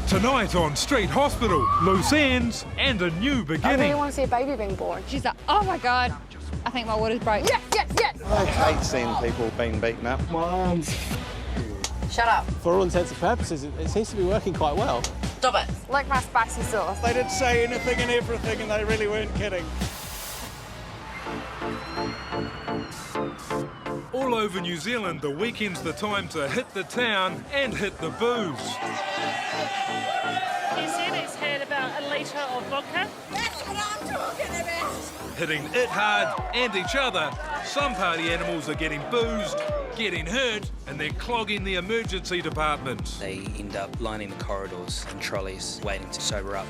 Tonight on Street Hospital, loose ends and a new I beginning. really want to see a baby being born. She's like, oh my God, I think my water's broke. Yes, yes, yes! I hate seeing people being beaten up. My arms. Shut up. For all intents and purposes, it seems to be working quite well. Stop it. Like my spicy sauce. They did say anything and everything and they really weren't kidding. All over New Zealand, the weekend's the time to hit the town and hit the booze. He said he's had about a litre of vodka. That's what I'm talking about. Hitting it hard and each other, some party animals are getting boozed, getting hurt, and they're clogging the emergency departments. They end up lining the corridors and trolleys waiting to sober up.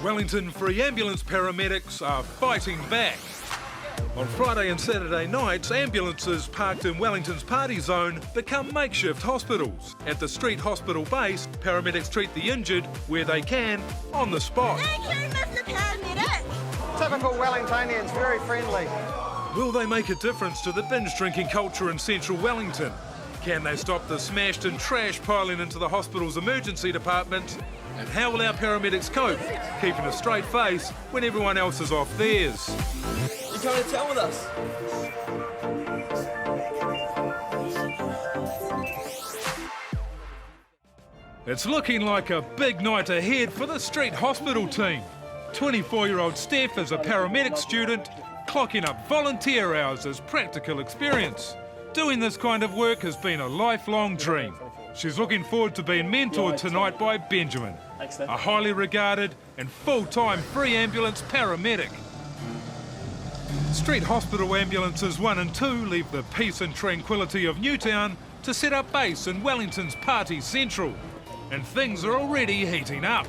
Wellington Free Ambulance paramedics are fighting back. On Friday and Saturday nights, ambulances parked in Wellington's party zone become makeshift hospitals. At the street hospital base, paramedics treat the injured where they can, on the spot. Thank you, Mr. Paramedic. Typical Wellingtonians, very friendly. Will they make a difference to the binge drinking culture in central Wellington? Can they stop the smashed and trash piling into the hospital's emergency department? And how will our paramedics cope, keeping a straight face when everyone else is off theirs? You coming to town with us? It's looking like a big night ahead for the street hospital team. 24-year-old Steph is a paramedic student, clocking up volunteer hours as practical experience. Doing this kind of work has been a lifelong dream. She's looking forward to being mentored tonight by Benjamin, a highly regarded and full-time free ambulance paramedic. Street hospital ambulances 1 and 2 leave the peace and tranquility of Newtown to set up base in Wellington's Party Central. And things are already heating up.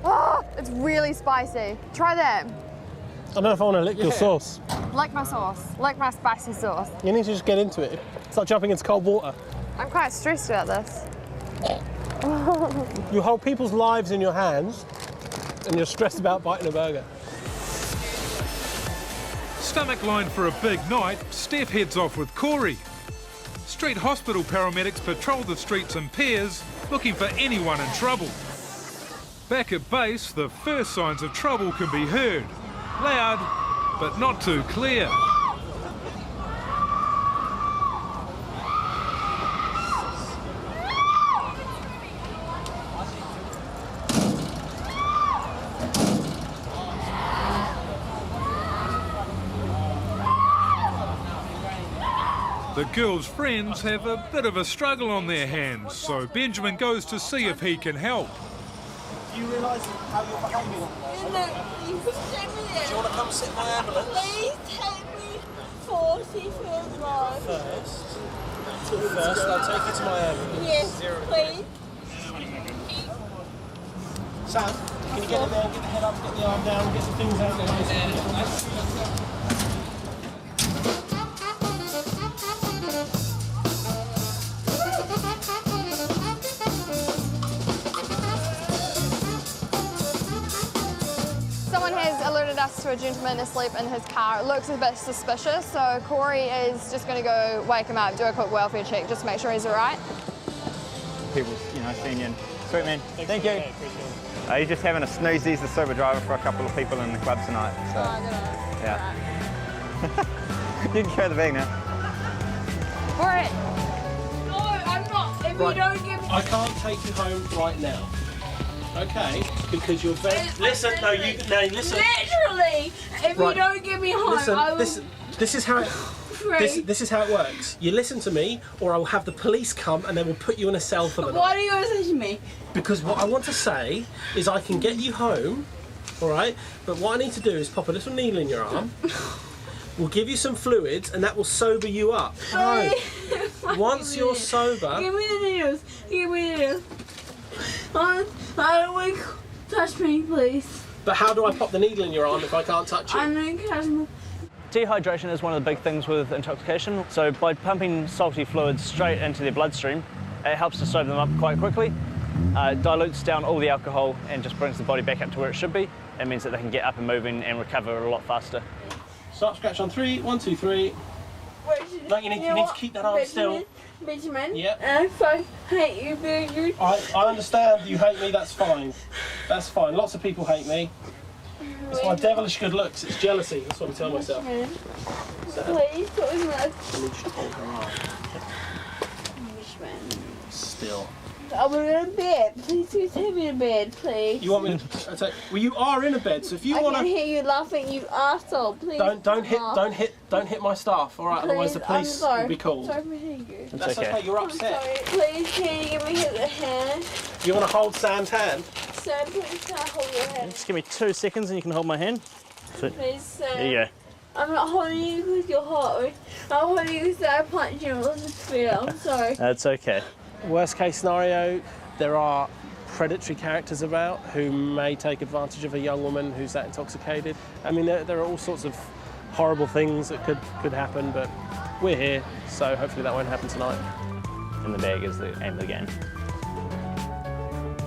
Oh, it's really spicy. Try that. I don't know if I want to lick your sauce. Like my sauce. Like my spicy sauce. You need to just get into it. It's like jumping into cold water. I'm quite stressed about this. You hold people's lives in your hands and you're stressed about biting a burger. Stomach line for a big night, Steph heads off with Corey. Street hospital paramedics patrol the streets in pairs, looking for anyone in trouble. Back at base, the first signs of trouble can be heard. Loud, but not too clear. The girls' friends have a bit of a struggle on their hands, so Benjamin goes to see if he can help. Do you realise how you're behaving? You can take me there. Do you want to come sit in my ambulance? Please take me 43rd row. First, I'll take you to my ambulance. Yes, please. Sam, can you get in there, get the head up, get the arm down, get some things out there? Someone has alerted us to a gentleman asleep in his car. It looks a bit suspicious, so Corey is just going to go wake him up, do a quick welfare check, just to make sure he's all right. People, seeing you. Sweet man. Thank you. He's just having a snooze. He's the sober driver for a couple of people in the club tonight. So, yeah. Right. You can carry the bag now. For it. No, I'm not. If you don't give me... I can't take you home right now. Okay, because you're very... Listen, no, listen. Literally, if you don't give me home, listen, I will... This is how it... This is how it works. You listen to me, or I will have the police come and they will put you in a cell for the night. What are you going to say to me? Because what I want to say is I can get you home, all right? But what I need to do is pop a little needle in your arm. We'll give you some fluids and that will sober you up. No. Once you're sober... Give me the needles. Give me the needles. I don't want to touch me, please. But how do I pop the needle in your arm if I can't touch you? I don't touch me. Dehydration is one of the big things with intoxication. So by pumping salty fluids straight into their bloodstream, it helps to sober them up quite quickly. Dilutes down all the alcohol and just brings the body back up to where it should be. It means that they can get up and moving and recover a lot faster. Start scratch on 3, 1, 2, 3. Where's your No, you need to keep that arm still. Benjamin. Yep. I fucking hate you, Benjamin. I understand you hate me, that's fine. That's fine. Lots of people hate me. It's my devilish good looks, it's jealousy, that's what I tell myself. So, Please, don't I need you to hold her arm. Still. I want to go to bed. Please do take me to bed, please. You want me to? Well, you are in a bed, so if you want to. I can hear you laughing, you arsehole. Please. Don't hit my staff. All right, otherwise the police will be called. Sorry for hitting you. That's okay. You're upset. Sorry. Please, can you give me the hand? You want to hold Sam's hand? Sam, please can I hold your hand? Just give me 2 seconds and you can hold my hand. Please, Sam. There you go. I'm not holding you because you're hot. I'm holding you because I punched you. I'm sorry. That's okay. Worst case scenario, there are predatory characters about who may take advantage of a young woman who's that intoxicated. I mean, there are all sorts of horrible things that could happen, but we're here, so hopefully that won't happen tonight. And the bag is the aim of the game.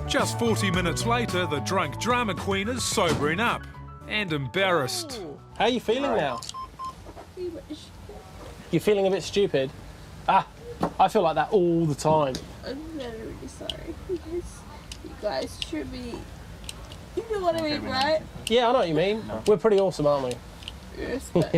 Just 40 minutes later, the drunk drama queen is sobering up and embarrassed. How are you feeling now? You're feeling a bit stupid? Ah, I feel like that all the time. I'm really sorry because you guys should be. You know what I mean, right? Yeah, I know what you mean. No. We're pretty awesome, aren't we? Yes, but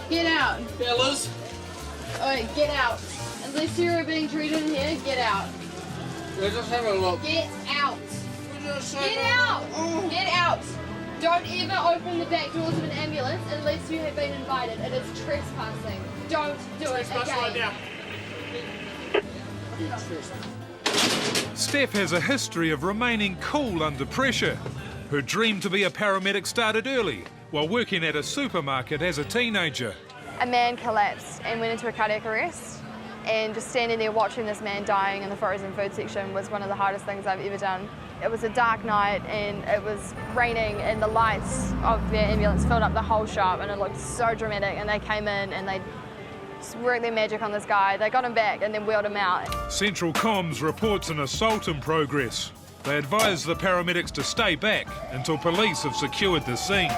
Get out. Fellas. Alright, get out. Unless you're being treated in here, get out. We're just having a look. Get out. Get out. Get out. Don't ever open the back doors of an ambulance unless you have been invited. It is trespassing. Don't do it again. Steph has a history of remaining cool under pressure. Her dream to be a paramedic started early, while working at a supermarket as a teenager. A man collapsed and went into a cardiac arrest, and just standing there watching this man dying in the frozen food section was one of the hardest things I've ever done. It was a dark night and it was raining and the lights of the ambulance filled up the whole shop and it looked so dramatic, and they came in and they worked their magic on this guy. They got him back and then wheeled him out. Central Comms reports an assault in progress. They advise the paramedics to stay back until police have secured the scene.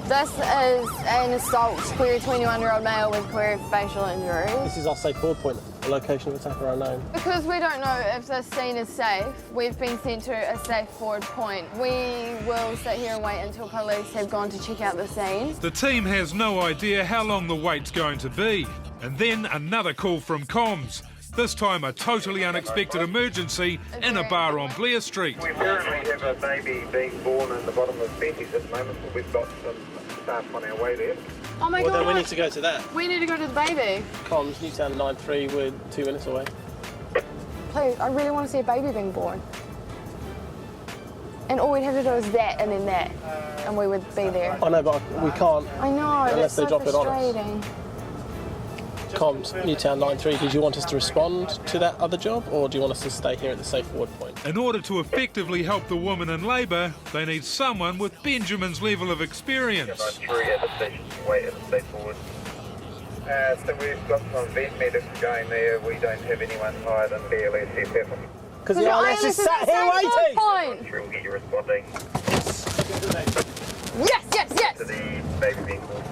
This is an assault, queer 21-year-old male with queer facial injuries. This is our safe forward point. The location of attack are unknown. Because we don't know if this scene is safe, we've been sent to a safe forward point. We will sit here and wait until police have gone to check out the scene. The team has no idea how long the wait's going to be. And then another call from Comms. This time a totally unexpected emergency in a bar on Blair Street. We currently have a baby being born in the bottom of Betty's at the moment, but we've got some staff on our way there. Oh my God. God. Then we need to go to that. We need to go to the baby. Comms, Newtown 9-3, we're 2 minutes away. Please, I really want to see a baby being born. And all we'd have to do is that and then that, and we would be there. I know, but we can't. I know, unless that's they so drop frustrating. It on us. Comms, Newtown 9-3, did you want us to respond to that other job, or do you want us to stay here at the safe forward point? In order to effectively help the woman in labour, they need someone with Benjamin's level of experience. 9-3 at the station, wait at the safe forward. So we've got some vent medics going there. We don't have anyone higher than BLSFF. Because the ILS is sat here waiting! We'll get you responding. Yes, yes, yes! To the baby being born.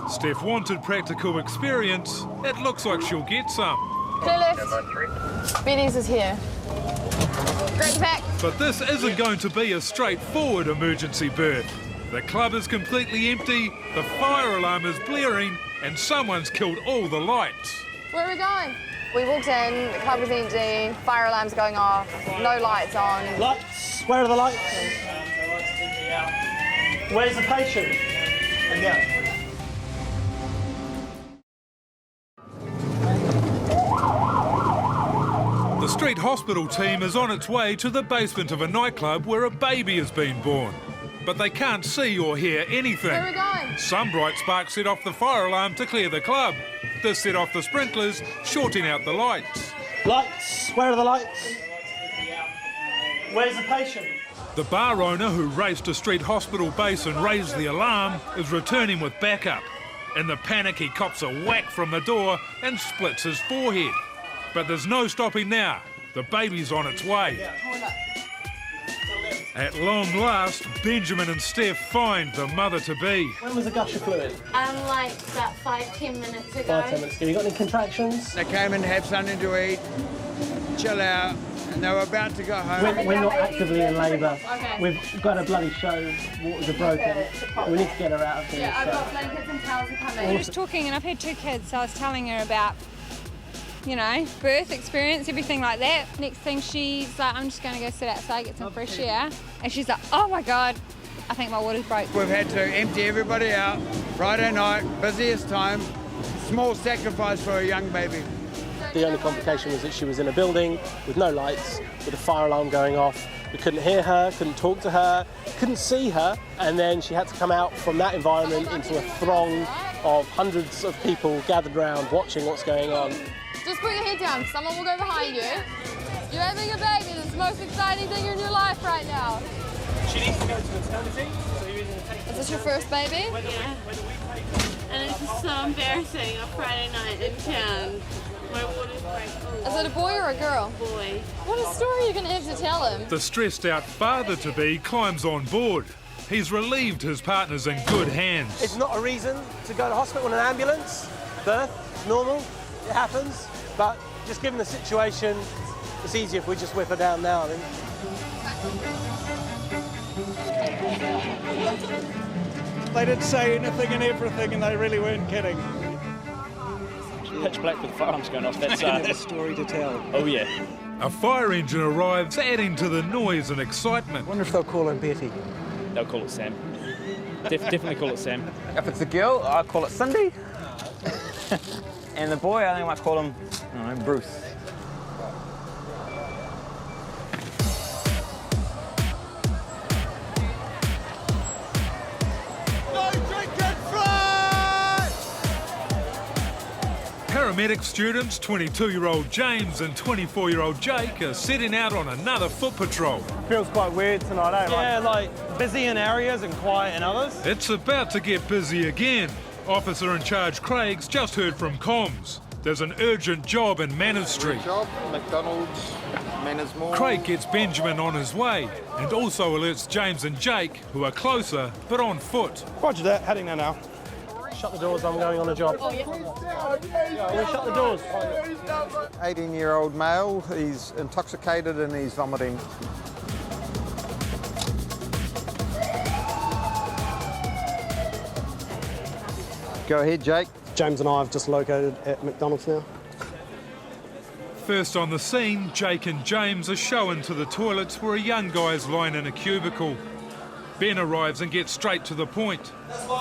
Steph wanted practical experience. It looks like she'll get some. Clear left. Betty's is here. Grab the pack. But this isn't going to be a straightforward emergency birth. The club is completely empty, the fire alarm is blaring, and someone's killed all the lights. Where are we going? We walked in, the club was empty, fire alarms going off, no lights on. Lights? Where are the lights? Where's the patient? And yeah. The street hospital team is on its way to the basement of a nightclub where a baby has been born. But they can't see or hear anything. Where are we going? Some bright sparks set off the fire alarm to clear the club. This set off the sprinklers, shorting out the lights. Lights? Where are the lights? Where's the patient? The bar owner, who raced to street hospital base and raised the alarm, is returning with backup. In the panic, he cops a whack from the door and splits his forehead. But there's no stopping now. The baby's on its way. At long last, Benjamin and Steph find the mother-to-be. When was the gush of fluid? Like about 5-10 minutes ago. 5-10 minutes ago. You got any contractions? They came in to have something to eat, chill out, and they were about to go home. We're not actively in labour. Okay. We've got a bloody show. Waters are broken. We need to get her out of here. Yeah, I've got blankets and towels to come in. We were talking, and I've had 2 kids, so I was telling her about, you know, birth experience, everything like that. Next thing she's like, I'm just going to go sit outside, get some fresh air. And she's like, oh my God, I think my water's broke. We've had to empty everybody out. Friday night, busiest time. Small sacrifice for a young baby. The only complication was that she was in a building with no lights, with a fire alarm going off. We couldn't hear her, couldn't talk to her, couldn't see her, and then she had to come out from that environment into a throng of hundreds of people gathered around watching what's going on. Just put your head down. Someone will go behind you. You're having a baby. It's the most exciting thing in your life right now. She needs to go to maternity, so you're going to take her. Is this your first baby? Yeah. And it's just so embarrassing. A Friday night in town. My water's breaking. Is it a boy or a girl? Boy. What a story you're going to have to tell him. The stressed-out father-to-be climbs on board. He's relieved his partner's in good hands. It's not a reason to go to hospital in an ambulance. Birth, normal, it happens. But just given the situation, it's easier if we just whip her down now, I think. They did say anything and everything, and they really weren't kidding. Pitch black with firearms going off. That's a story to tell. Oh yeah. A fire engine arrives, adding to the noise and excitement. I wonder if they'll call him Betty. They'll call it Sam. Definitely call it Sam. If it's a girl, I call it Cindy. And the boy, I think I might call him, I don't know, Bruce. Paramedic students 22-year-old James and 24-year-old Jake are setting out on another foot patrol. Feels quite weird tonight, eh? Yeah, like busy in areas and quiet in others. It's about to get busy again. Officer in charge Craig's just heard from comms. There's an urgent job in Manners Street. Job, McDonald's, Manners Mall. Craig gets Benjamin on his way and also alerts James and Jake, who are closer but on foot. Roger that, heading there now. Shut the doors, I'm going on a job. Oh, yeah. We shut the doors. 18-year-old male, he's intoxicated and he's vomiting. Go ahead, Jake. James and I have just located at McDonald's now. First on the scene, Jake and James are shown to the toilets where a young guy is lying in a cubicle. Ben arrives and gets straight to the point.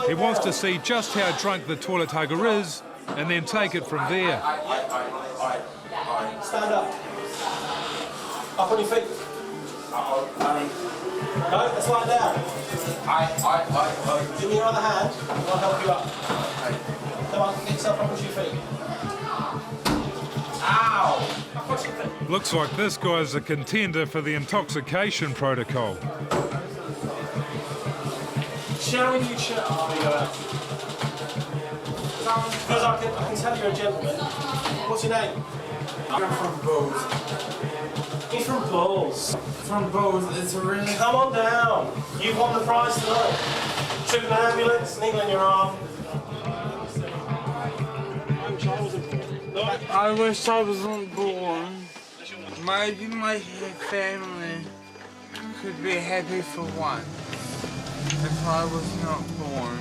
He wants to see just how drunk the toilet hugger is and then take it from there. Stand up. Up on your feet. No, let's lie down. Give me your other hand, and I'll help you up. Come on, get yourself up on your feet. Ow! Looks like this guy's a contender for the intoxication protocol. Showing you shirt. Because I can tell you're a gentleman. What's your name? I'm from Bowes. He's from Bowes. From Bowes, it's a really... Come on down. You've won the prize tonight. Took an ambulance, needle in your arm. I wish I wasn't born. Maybe my family could be happy for once if I was not born.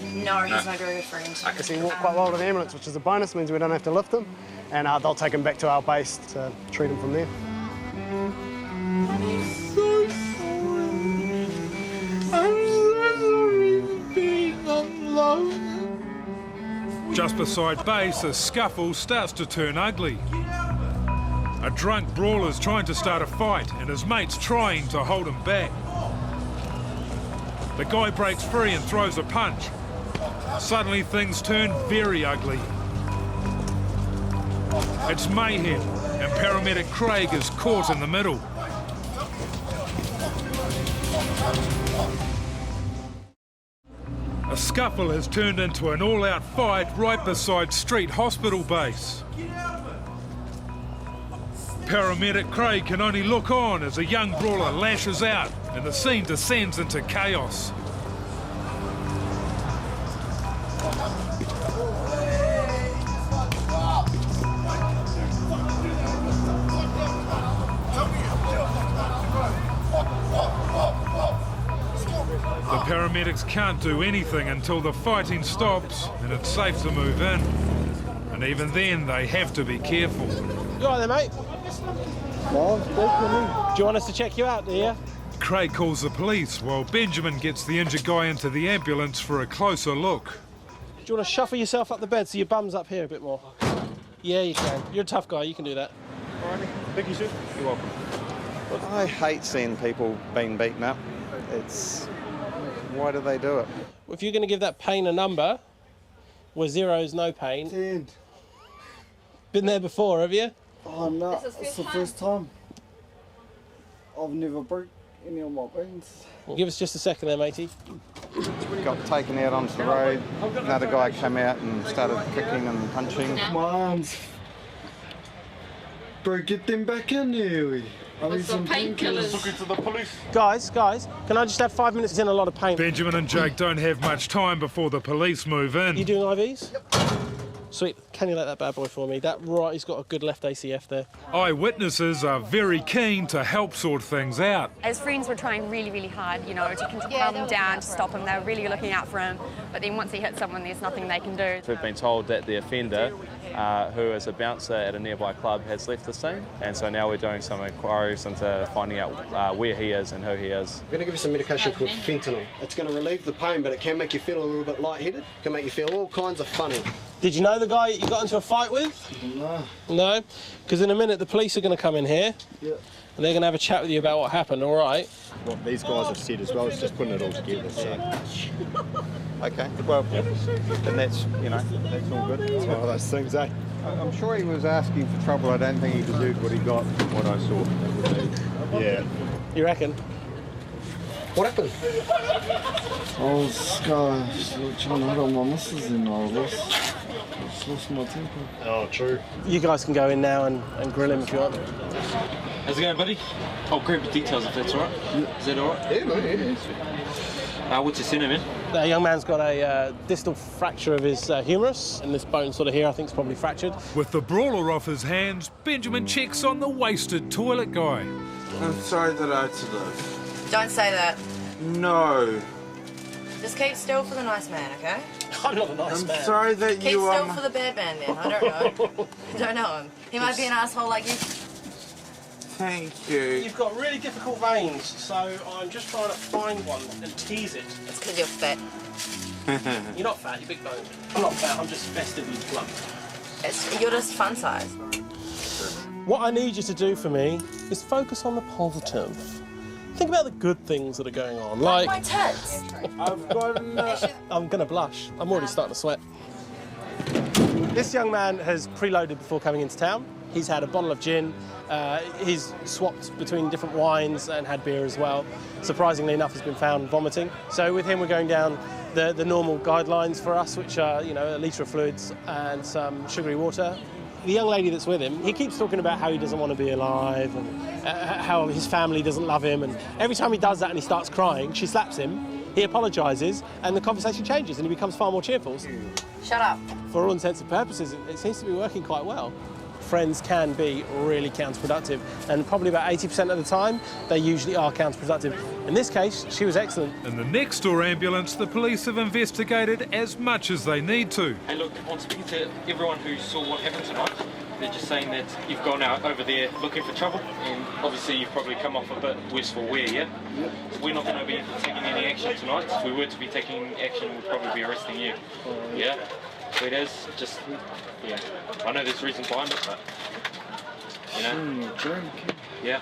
No, he's my very good friend. So he walked quite well to the ambulance, which is a bonus, means we don't have to lift him, and they'll take him back to our base to treat him from there. I'm so sorry. I'm so sorry for being unloved. Just beside base, a scuffle starts to turn ugly. A drunk brawler's trying to start a fight and his mate's trying to hold him back. The guy breaks free and throws a punch. Suddenly things turn very ugly. It's mayhem and paramedic Craig is caught in the middle. A scuffle has turned into an all-out fight right beside Street Hospital base. Paramedic Craig can only look on as a young brawler lashes out and the scene descends into chaos. The paramedics can't do anything until the fighting stops and it's safe to move in. And even then, they have to be careful. You all right there, mate? No, definitely. Do you want us to check you out, do you? Craig calls the police while Benjamin gets the injured guy into the ambulance for a closer look. Do you want to shuffle yourself up the bed so your bum's up here a bit more? Yeah, you can. You're a tough guy, you can do that. All right, thank you, sir. You're welcome. I hate seeing people being beaten up. Why do they do it? If you're going to give that pain a number, where 0 is no pain. 10. Been there before, have you? Oh no, it's the first time. I've never broke any of my bones. Well, give us just a second there, matey. Got taken out onto the road. Another guy came out and started kicking and punching. My arms. Bro, get them back in here. I need some painkillers. Took it to the police. Guys, can I just have 5 minutes? He's in a lot of pain. Benjamin and Jake don't have much time before the police move in. You doing IVs? Yep. Sweet. Can you let that bad boy for me? That right, he's got a good left ACF there. Eyewitnesses are very keen to help sort things out. As friends, we're trying really, really hard, you know, to calm him down, to stop him. They're really looking out for him. But then once he hits someone, there's nothing they can do. We've been told that the offender, who is a bouncer at a nearby club, has left the scene. And so now we're doing some inquiries into finding out where he is and who he is. I'm going to give you some medication called fentanyl. It's going to relieve the pain, but it can make you feel a little bit lightheaded. It can make you feel all kinds of funny. Did you know the guy you got into a fight with? No. No? Because in a minute the police are going to come in here. Yeah. And they're going to have a chat with you about what happened, all right? What these guys have said as well, it's just putting it all together, so... Okay, well, then that's, that's all good. It's one of those things, eh? I'm sure he was asking for trouble. I don't think he deserved what he got from what I saw. Yeah. You reckon? What happened? I was trying to hit on my missus and I just lost my temper. Oh, true. You guys can go in now and grill him if you want. How's it going, buddy? I'll grab the details if that's all right. Yeah. Is that all right? Yeah, mate, yeah. What's your centre, man? The young man's got a distal fracture of his humerus, and this bone sort of here I think is probably fractured. With the brawler off his hands, Benjamin checks on the wasted toilet guy. I'm sorry that I had to live. Don't say that. No. Just keep still for the nice man, okay? I'm not a nice man. I'm sorry that Keep you still for the bad man then. I don't know. I don't know him. He might be an asshole like you. Thank you. You've got really difficult veins, so I'm just trying to find one and tease it. It's because you're fat. You're not fat, you're big boned. I'm not fat, I'm just festively plump. You're just fun size. What I need you to do for me is focus on the positive. Think about the good things that are going on, like... my tits. I've got I'm gonna blush. I'm already starting to sweat. This young man has preloaded before coming into town. He's had a bottle of gin. He's swapped between different wines and had beer as well. Surprisingly enough, he's been found vomiting. So with him, we're going down the normal guidelines for us, which are, a litre of fluids and some sugary water. The young lady that's with him, he keeps talking about how he doesn't want to be alive and how his family doesn't love him. And every time he does that and he starts crying, she slaps him, he apologises, and the conversation changes and he becomes far more cheerful. Shut up. For all intents and purposes, it seems to be working quite well. friends can be really counterproductive, and probably about 80% of the time they usually are counterproductive. In this case, she was excellent. In the next door ambulance, the police have investigated as much as they need to. Hey, look, on speaking to everyone who saw what happened tonight, they're just saying that you've gone out over there looking for trouble, and obviously you've probably come off a bit worse for wear, yeah? Yep. So we're not going to be taking any action tonight. If we were to be taking action, we'd probably be arresting you. Yeah? So it is just, yeah. I know there's reasons behind it, but, you know. Drinking. Yeah.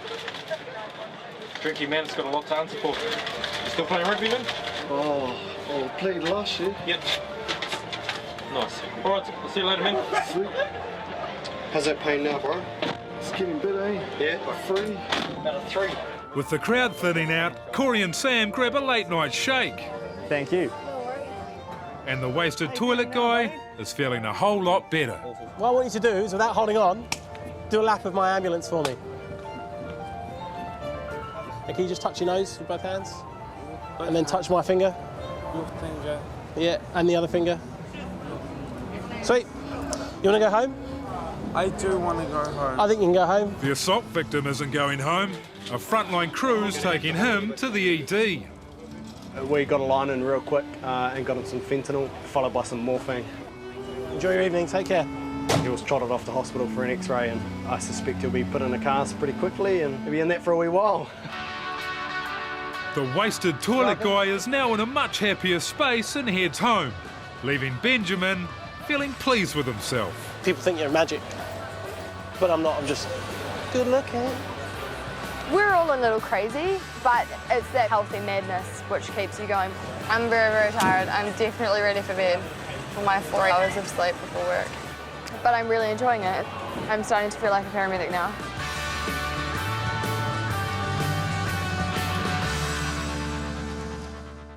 Drinking, man, it's got a lot to answer for. You still playing rugby, man? Oh, I played last year. Yep. Nice. All right, I'll see you later, man. Sweet. How's that pain now, bro? It's getting better, eh? Yeah? Like 3. About a 3. With the crowd thinning out, Corey and Sam grab a late night shake. Thank you. And the wasted toilet guy is feeling a whole lot better. What I want you to do is, without holding on, do a lap of my ambulance for me. And can you just touch your nose with both hands? And then touch my finger? Your finger. Yeah, and the other finger. Sweet. You want to go home? I do want to go home. I think you can go home. The assault victim isn't going home. A frontline crew's taking him to the ED. We got a line in real quick and got him some fentanyl, followed by some morphine. Enjoy your evening, take care. He was trotted off to hospital for an x-ray, and I suspect he'll be put in a cast pretty quickly and he'll be in that for a wee while. The wasted toilet guy is now in a much happier space and heads home, leaving Benjamin feeling pleased with himself. People think you're magic, but I'm not, I'm just good looking. We're all a little crazy, but it's that healthy madness which keeps you going. I'm very, very tired. I'm definitely ready for bed for my 4 hours of sleep before work. But I'm really enjoying it. I'm starting to feel like a paramedic now.